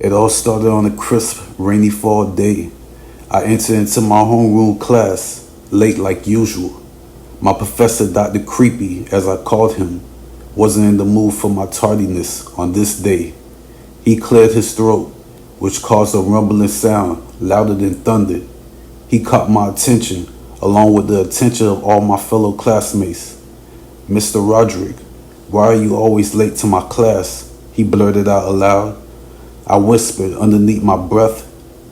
It all started on a crisp, rainy fall day. I entered into my homeroom class, late like usual. My professor, Dr. Creepy, as I called him, wasn't in the mood for my tardiness on this day. He cleared his throat, which caused a rumbling sound louder than thunder. He caught my attention, along with the attention of all my fellow classmates. "Mr. Roderick, why are you always late to my class?" he blurted out aloud. I whispered underneath my breath,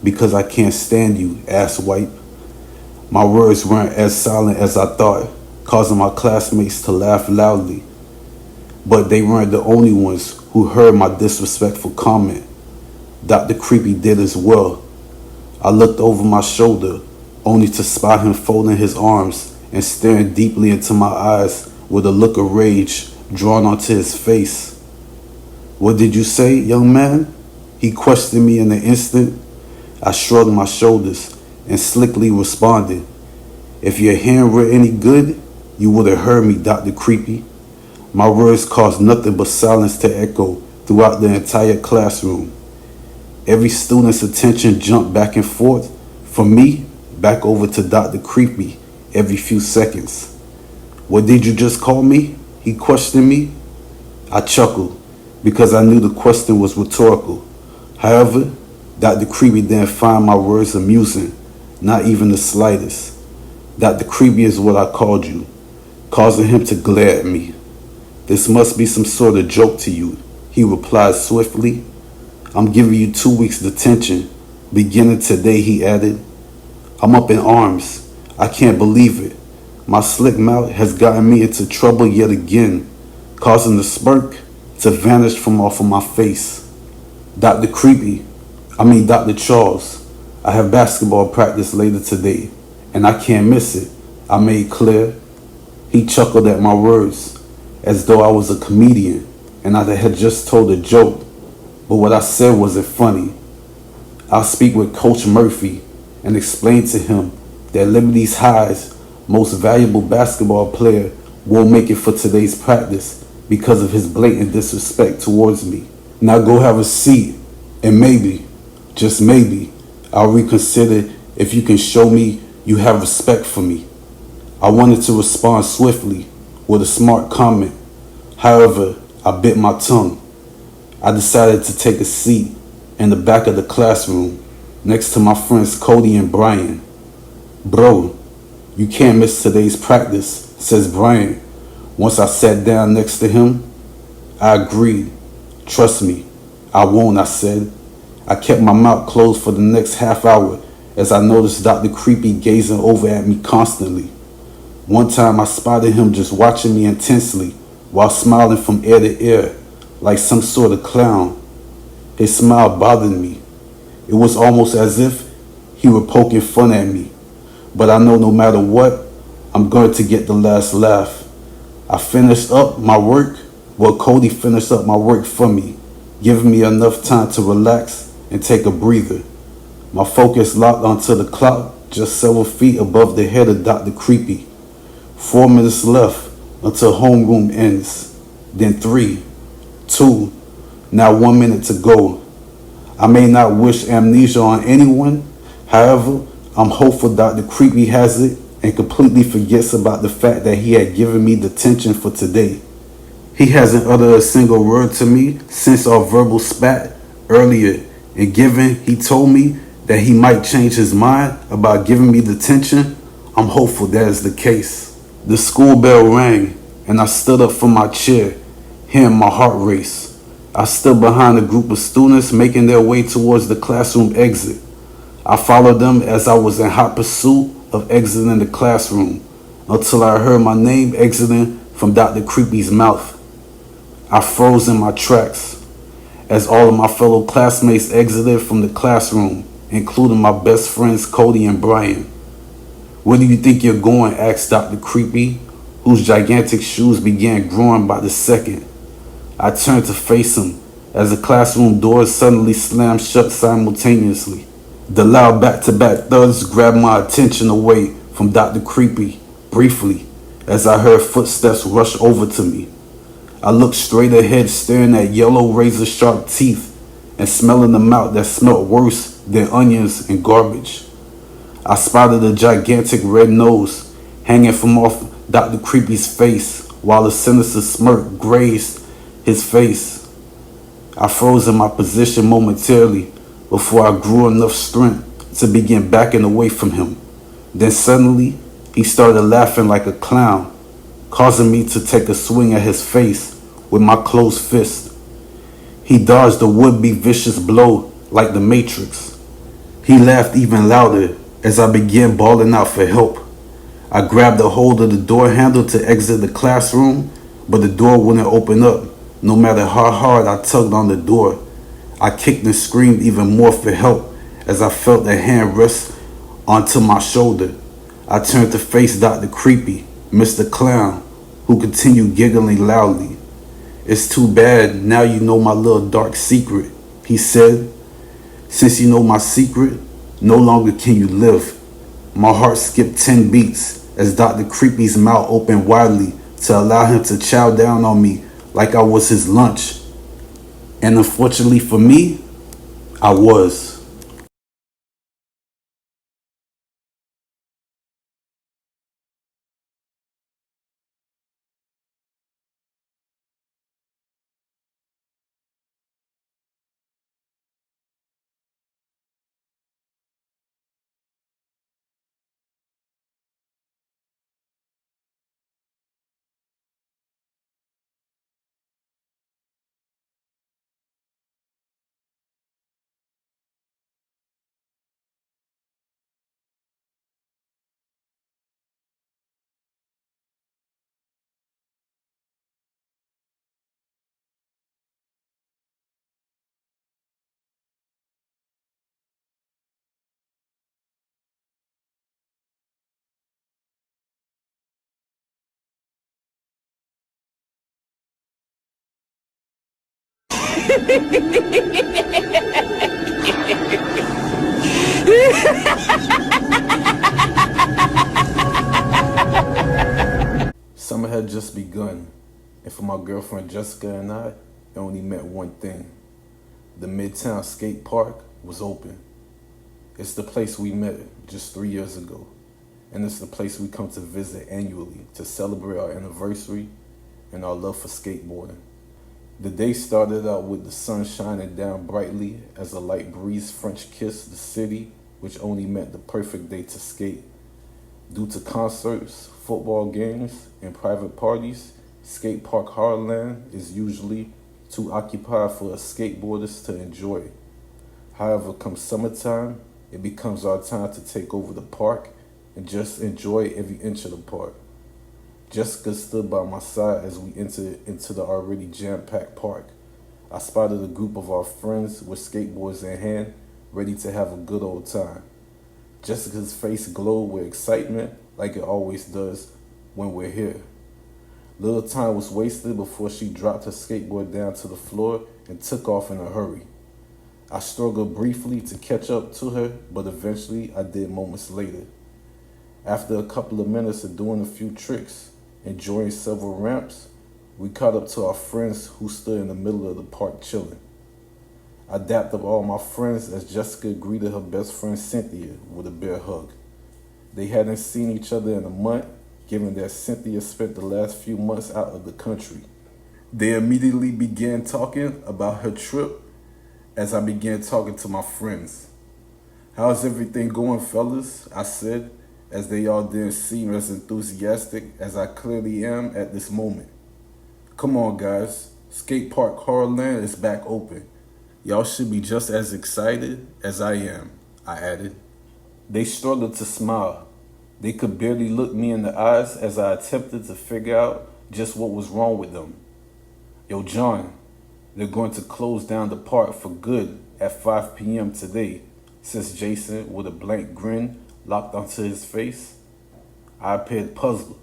"Because I can't stand you, asswipe." My words weren't as silent as I thought, causing my classmates to laugh loudly. But they weren't the only ones who heard my disrespectful comment. Dr. Creepy did as well. I looked over my shoulder, only to spot him folding his arms and staring deeply into my eyes with a look of rage drawn onto his face. "What did you say, young man?" he questioned me in an instant. I shrugged my shoulders and slickly responded, "If your hearing were any good, you would have heard me, Dr. Creepy." My words caused nothing but silence to echo throughout the entire classroom. Every student's attention jumped back and forth from me back over to Dr. Creepy every few seconds. "What did you just call me?" he questioned me. I chuckled because I knew the question was rhetorical. However, Dr. Creepy didn't find my words amusing, not even the slightest. "Dr. Creepy is what I called you," causing him to glare at me. "This must be some sort of joke to you," he replied swiftly. "I'm giving you 2 weeks detention, beginning today," he added. I'm up in arms. I can't believe it. My slick mouth has gotten me into trouble yet again, causing the smirk to vanish from off of my face. Dr. Charles, I have basketball practice later today, and I can't miss it," I made clear. He chuckled at my words, as though I was a comedian and I had just told a joke, but what I said wasn't funny. I'll speak with Coach Murphy and explain to him that Liberty's High's most valuable basketball player won't make it for today's practice because of his blatant disrespect towards me. Now go have a seat, and maybe, just maybe, I'll reconsider if you can show me you have respect for me. I wanted to respond swiftly with a smart comment. However, I bit my tongue. I decided to take a seat in the back of the classroom next to my friends Cody and Brian. "Bro, you can't miss today's practice," says Brian once I sat down next to him. I agreed. "Trust me, I won't," I said. I kept my mouth closed for the next half hour as I noticed Dr. Creepy gazing over at me constantly. One time I spotted him just watching me intensely while smiling from ear to ear like some sort of clown. His smile bothered me. It was almost as if he were poking fun at me. But I know no matter what, I'm going to get the last laugh. I finished up my work, Cody finished up my work for me, giving me enough time to relax and take a breather. My focus locked onto the clock just several feet above the head of Dr. Creepy. 4 minutes left until homeroom ends. Then 3, 2, now 1 minute to go. I may not wish amnesia on anyone. However, I'm hopeful Dr. Creepy has it and completely forgets about the fact that he had given me detention for today. He hasn't uttered a single word to me since our verbal spat earlier, and given he told me that he might change his mind about giving me detention, I'm hopeful that is the case. The school bell rang, and I stood up from my chair, hearing my heart race. I stood behind a group of students making their way towards the classroom exit. I followed them as I was in hot pursuit of exiting the classroom until I heard my name exiting from Dr. Creepy's mouth. I froze in my tracks as all of my fellow classmates exited from the classroom, including my best friends Cody and Brian. "Where do you think you're going?" asked Dr. Creepy, whose gigantic shoes began growing by the second. I turned to face him as the classroom doors suddenly slammed shut simultaneously. The loud back-to-back thuds grabbed my attention away from Dr. Creepy briefly as I heard footsteps rush over to me. I looked straight ahead, staring at yellow razor-sharp teeth and smelling a mouth that smelt worse than onions and garbage. I spotted a gigantic red nose hanging from off Dr. Creepy's face while a sinister smirk grazed his face. I froze in my position momentarily before I grew enough strength to begin backing away from him. Then suddenly, he started laughing like a clown, causing me to take a swing at his face with my closed fist. He dodged a would-be vicious blow like the Matrix. He laughed even louder as I began bawling out for help. I grabbed a hold of the door handle to exit the classroom, but the door wouldn't open up, no matter how hard I tugged on the door. I kicked and screamed even more for help as I felt a hand rest onto my shoulder. I turned to face Dr. Creepy, Mr. Clown, who continued giggling loudly. "It's too bad now you know my little dark secret," he said. "Since you know my secret, no longer can you live." My heart skipped 10 beats as Dr. Creepy's mouth opened widely to allow him to chow down on me like I was his lunch. And unfortunately for me, I was. Summer had just begun, and for my girlfriend Jessica and I, it only meant one thing. The Midtown Skate Park was open. It's the place we met just 3 years ago, and it's the place we come to visit annually to celebrate our anniversary and our love for skateboarding. The day started out with the sun shining down brightly as a light breeze French kissed the city, which only meant the perfect day to skate. Due to concerts, football games, and private parties, Skatepark Horrorland is usually too occupied for us skateboarders to enjoy. However, come summertime, it becomes our time to take over the park and just enjoy every inch of the park. Jessica stood by my side as we entered into the already jam-packed park. I spotted a group of our friends with skateboards in hand, ready to have a good old time. Jessica's face glowed with excitement like it always does when we're here. Little time was wasted before she dropped her skateboard down to the floor and took off in a hurry. I struggled briefly to catch up to her, but eventually I did moments later. After a couple of minutes of doing a few tricks, enjoying several ramps, we caught up to our friends who stood in the middle of the park chilling. I dapped up all my friends as Jessica greeted her best friend Cynthia with a bear hug. They hadn't seen each other in a month, given that Cynthia spent the last few months out of the country. They immediately began talking about her trip as I began talking to my friends. "How's everything going, fellas?" I said, as they all didn't seem as enthusiastic as I clearly am at this moment. "Come on, guys. Skatepark Horrorland is back open. Y'all should be just as excited as I am," I added. They struggled to smile. They could barely look me in the eyes as I attempted to figure out just what was wrong with them. "Yo, John, they're going to close down the park for good at 5 p.m. today," says Jason with a blank grin locked onto his face. I appeared puzzled.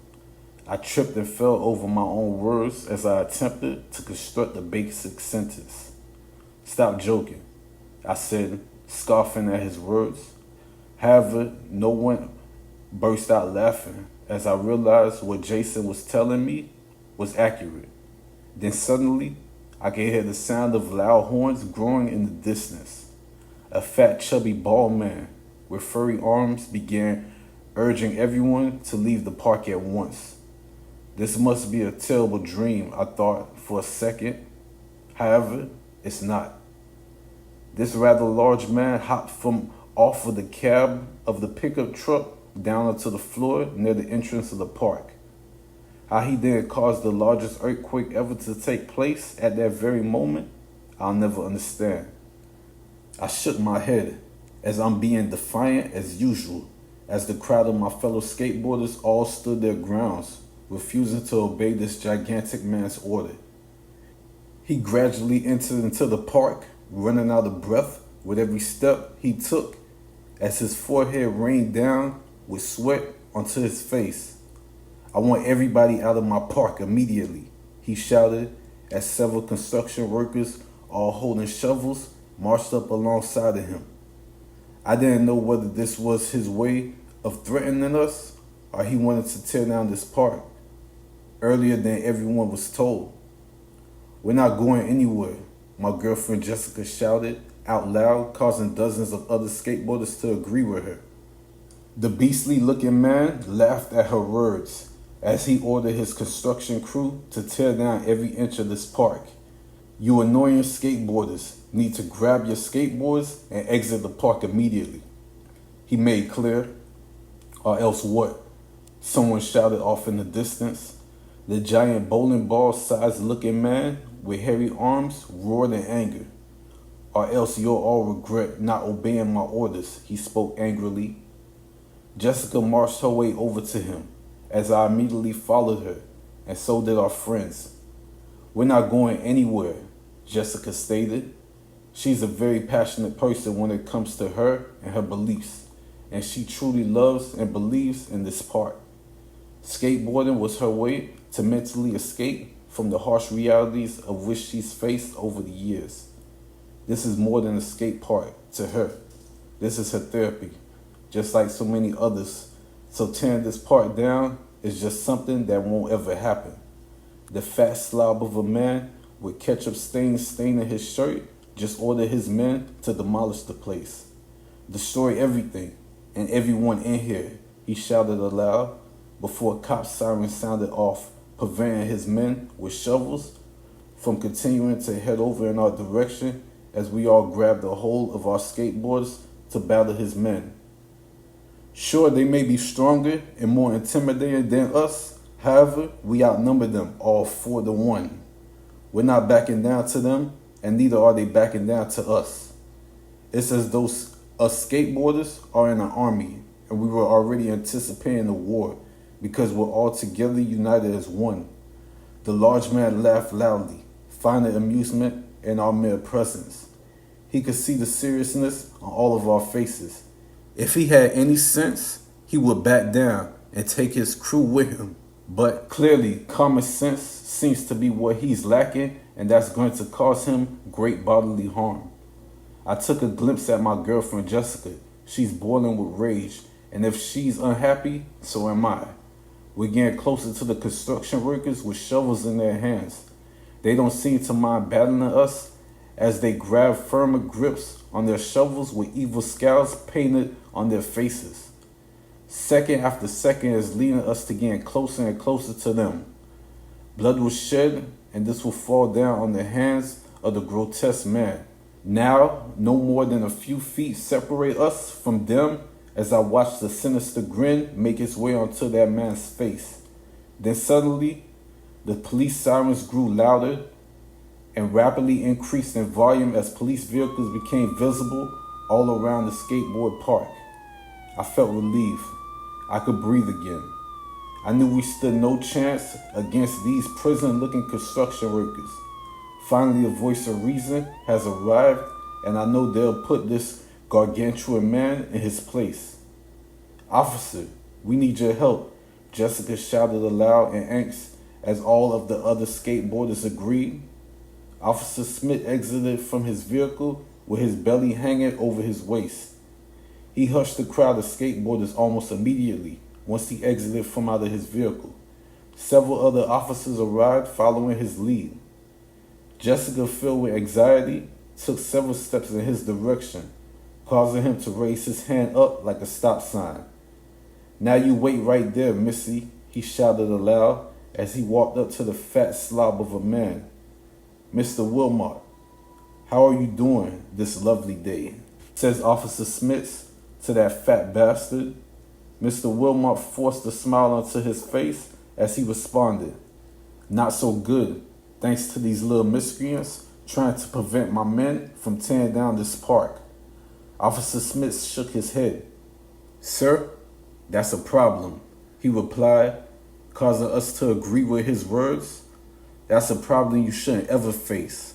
I tripped and fell over my own words as I attempted to construct a basic sentence. "Stop joking," I said, scoffing at his words. However, no one burst out laughing as I realized what Jason was telling me was accurate. Then suddenly, I could hear the sound of loud horns growing in the distance. A fat, chubby, bald man with furry arms began urging everyone to leave the park at once. This must be a terrible dream, I thought for a second. However, it's not. This rather large man hopped from off of the cab of the pickup truck down onto the floor near the entrance of the park. How he then caused the largest earthquake ever to take place at that very moment, I'll never understand. I shook my head as I'm being defiant as usual, as the crowd of my fellow skateboarders all stood their grounds, refusing to obey this gigantic man's order. He gradually entered into the park, running out of breath with every step he took, as his forehead rained down with sweat onto his face. I want everybody out of my park immediately, he shouted as several construction workers, all holding shovels, marched up alongside of him. I didn't know whether this was his way of threatening us or he wanted to tear down this park earlier than everyone was told. We're not going anywhere, my girlfriend Jessica shouted out loud, causing dozens of other skateboarders to agree with her. The beastly looking man laughed at her words as he ordered his construction crew to tear down every inch of this park. You annoying skateboarders need to grab your skateboards and exit the park immediately, he made clear. Or else what? Someone shouted off in the distance. The giant bowling ball-sized looking man with hairy arms roared in anger. Or else you'll all regret not obeying my orders, he spoke angrily. Jessica marched her way over to him as I immediately followed her, and so did our friends. We're not going anywhere, Jessica stated. She's a very passionate person when it comes to her and her beliefs, and she truly loves and believes in this park. Skateboarding was her way to mentally escape from the harsh realities of which she's faced over the years. This is more than a skate park to her. This is her therapy, just like so many others. So tearing this park down is just something that won't ever happen. The fat slob of a man with ketchup stains staining his shirt just ordered his men to demolish the place. Destroy everything and everyone in here, he shouted aloud before a cop siren sounded off, preventing his men with shovels from continuing to head over in our direction as we all grabbed a hold of our skateboards to battle his men. Sure, they may be stronger and more intimidating than us. However, we outnumber them all 4-1. We're not backing down to them, and neither are they backing down to us. It's as though us skateboarders are in an army, and we were already anticipating the war because we're all together united as one. The large man laughed loudly, finding amusement in our mere presence. He could see the seriousness on all of our faces. If he had any sense, he would back down and take his crew with him. But clearly, common sense seems to be what he's lacking, and that's going to cause him great bodily harm. I took a glimpse at my girlfriend Jessica. She's boiling with rage, and if she's unhappy, so am I. We're getting closer to the construction workers with shovels in their hands. They don't seem to mind battling us as they grab firmer grips on their shovels with evil scowls painted on their faces. Second after second is leading us to getting closer and closer to them. Blood was shed, and this will fall down on the hands of the grotesque man. Now, no more than a few feet separate us from them as I watch the sinister grin make its way onto that man's face. Then suddenly, the police sirens grew louder and rapidly increased in volume as police vehicles became visible all around the skateboard park. I felt relieved. I could breathe again. I knew we stood no chance against these prison-looking construction workers. Finally, a voice of reason has arrived, and I know they'll put this gargantuan man in his place. Officer, we need your help, Jessica shouted aloud in angst as all of the other skateboarders agreed. Officer Smith exited from his vehicle with his belly hanging over his waist. He hushed the crowd of skateboarders almost immediately once he exited from out of his vehicle. Several other officers arrived following his lead. Jessica, filled with anxiety, took several steps in his direction, causing him to raise his hand up like a stop sign. "Now you wait right there, Missy," he shouted aloud as he walked up to the fat slob of a man. "Mr. Wilmot, how are you doing this lovely day?" says Officer Smith to that fat bastard. Mr. Wilmot forced a smile onto his face as he responded, "Not so good, thanks to these little miscreants trying to prevent my men from tearing down this park." Officer Smith shook his head. "Sir, that's a problem," he replied, causing us to agree with his words. "That's a problem you shouldn't ever face."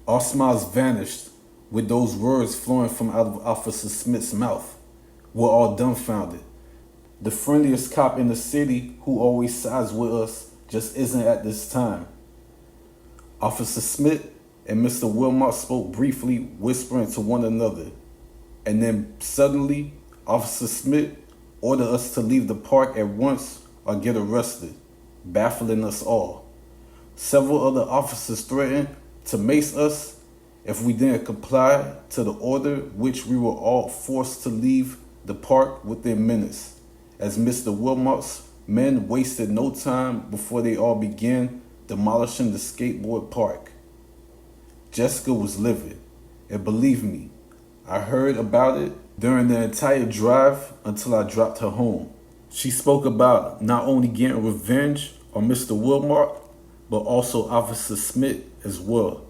Our smiles vanished with those words flowing from out of Officer Smith's mouth. We're all dumbfounded. The friendliest cop in the city who always sides with us just isn't at this time. Officer Smith and Mr. Wilmot spoke briefly, whispering to one another. And then suddenly, Officer Smith ordered us to leave the park at once or get arrested, baffling us all. Several other officers threatened to mace us if we didn't comply to the order, which we were all forced to leave the park within minutes, as Mr. Wilmot's men wasted no time before they all began demolishing the skateboard park. Jessica was livid, and believe me, I heard about it during the entire drive until I dropped her home. She spoke about not only getting revenge on Mr. Wilmot, but also Officer Smith as well.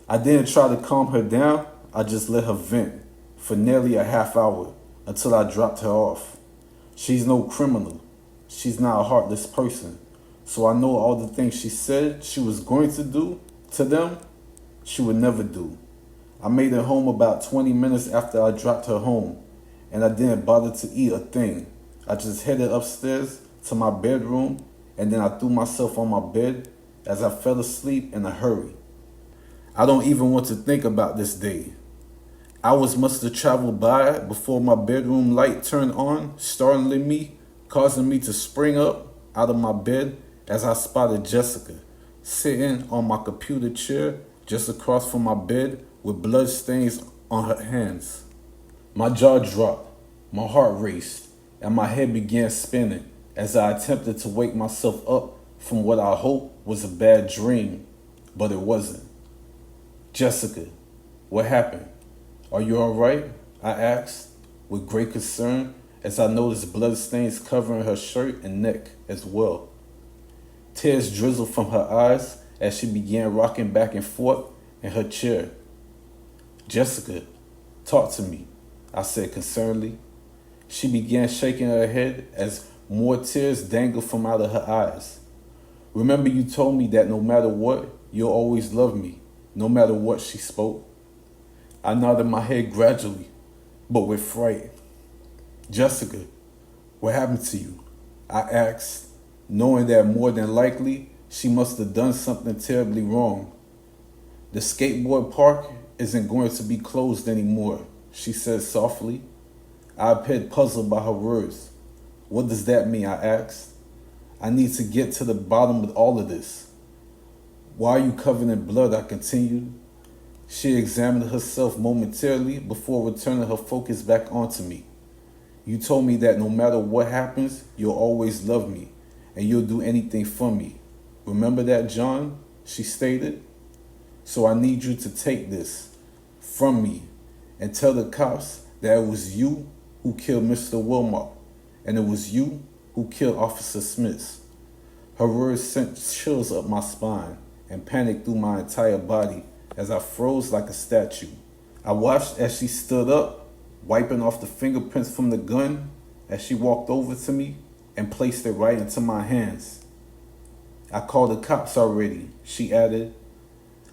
I didn't try to calm her down, I just let her vent for nearly a half hour until I dropped her off. She's no criminal. She's not a heartless person. So I know all the things she said she was going to do to them, she would never do. I made it home about 20 minutes after I dropped her home, and I didn't bother to eat a thing. I just headed upstairs to my bedroom, and then I threw myself on my bed as I fell asleep in a hurry. I don't even want to think about this day. Hours must have traveled by before my bedroom light turned on, startling me, causing me to spring up out of my bed as I spotted Jessica sitting on my computer chair just across from my bed with blood stains on her hands. My jaw dropped, my heart raced, and my head began spinning as I attempted to wake myself up from what I hoped was a bad dream, but it wasn't. "Jessica, what happened? Are you all right?" I asked with great concern as I noticed blood stains covering her shirt and neck as well. Tears drizzled from her eyes as she began rocking back and forth in her chair. "Jessica, talk to me," I said concernedly. She began shaking her head as more tears dangled from out of her eyes. "Remember you told me that no matter what, you'll always love me, no matter what," she spoke. I nodded my head gradually, but with fright. "Jessica, what happened to you?" I asked, knowing that more than likely she must have done something terribly wrong. "The skateboard park isn't going to be closed anymore," she said softly. I appeared puzzled by her words. "What does that mean?" I asked. "I need to get to the bottom of all of this." "Why are you covered in blood?" I continued. She examined herself momentarily before returning her focus back onto me. "You told me that no matter what happens, you'll always love me, and you'll do anything for me. Remember that, John?" she stated. "So I need you to take this from me and tell the cops that it was you who killed Mr. Wilmot, and it was you who killed Officer Smith." Her words sent chills up my spine and panic through my entire body as I froze like a statue. I watched as she stood up, wiping off the fingerprints from the gun as she walked over to me and placed it right into my hands. "I called the cops already," she added.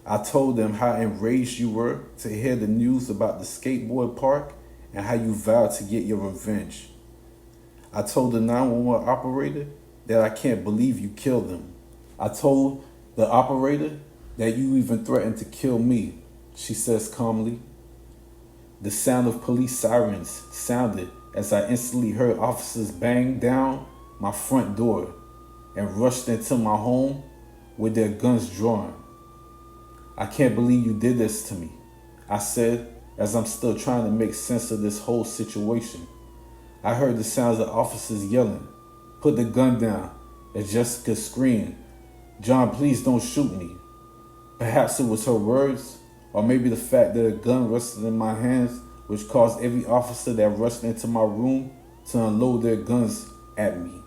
"I told them how enraged you were to hear the news about the skateboard park and how you vowed to get your revenge. I told the 911 operator that I can't believe you killed them. I told the operator that you even threatened to kill me she says calmly. The sound of police sirens sounded as I instantly heard officers bang down my front door and rushed into my home with their guns drawn. I can't believe you did this to me, I said as I'm still trying to make sense of this whole situation. I heard the sounds of officers yelling, "Put the gun down," as Jessica screamed, "John, please don't shoot me." Perhaps it was her words, or maybe the fact that a gun rested in my hands, which caused every officer that rushed into my room to unload their guns at me.